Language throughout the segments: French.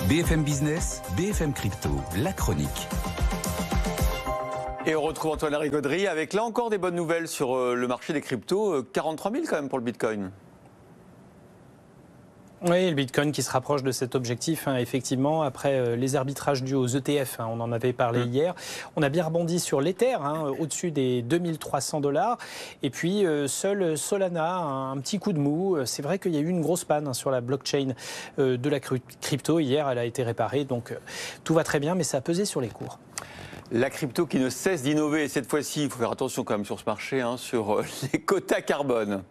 BFM Business, BFM Crypto, la chronique. Et on retrouve Antoine Larigauderie avec là encore des bonnes nouvelles sur le marché des cryptos. 43 000 quand même pour le Bitcoin. Oui, le Bitcoin qui se rapproche de cet objectif, effectivement, après les arbitrages dus aux ETF, on en avait parlé hier. On a bien rebondi sur l'Ether, au-dessus des 2300 $. Et puis, seul Solana, un petit coup de mou. C'est vrai qu'il y a eu une grosse panne sur la blockchain de la crypto. Hier, elle a été réparée, donc tout va très bien, mais ça a pesé sur les cours. La crypto qui ne cesse d'innover. Et cette fois-ci, il faut faire attention quand même sur ce marché, sur les quotas carbone.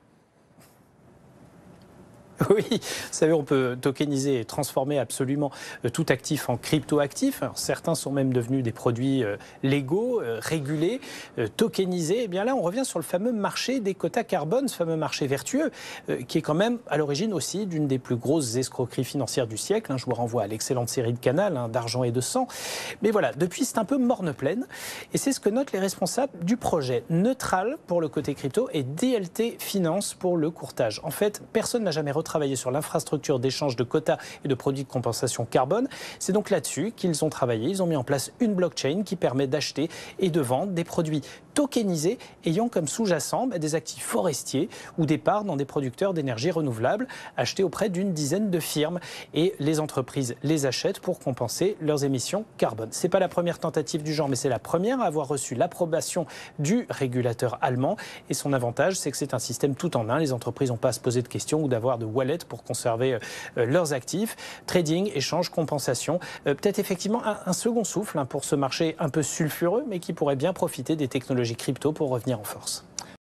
Oui, vous savez, on peut tokeniser et transformer absolument tout actif en crypto-actif. Alors, certains sont même devenus des produits légaux, régulés, tokenisés. Et bien là, on revient sur le fameux marché des quotas carbone, ce fameux marché vertueux, qui est quand même à l'origine aussi d'une des plus grosses escroqueries financières du siècle. Je vous renvoie à l'excellente série de Canal, d'Argent et de Sang. Mais voilà, depuis, c'est un peu morne-pleine. Et c'est ce que notent les responsables du projet Neutral pour le côté crypto et DLT Finance pour le courtage. En fait, personne n'a jamais travailler sur l'infrastructure d'échange de quotas et de produits de compensation carbone. C'est donc là-dessus qu'ils ont travaillé. Ils ont mis en place une blockchain qui permet d'acheter et de vendre des produits tokenisés ayant comme sous-jacent des actifs forestiers ou des parts dans des producteurs d'énergie renouvelable achetés auprès d'une dizaine de firmes. Et les entreprises les achètent pour compenser leurs émissions carbone. Ce n'est pas la première tentative du genre, mais c'est la première à avoir reçu l'approbation du régulateur allemand. Et son avantage, c'est que c'est un système tout en un. Les entreprises n'ont pas à se poser de questions ou d'avoir de wallet pour conserver leurs actifs. Trading, échange, compensation. Peut-être effectivement un second souffle pour ce marché un peu sulfureux, mais qui pourrait bien profiter des technologies crypto pour revenir en force.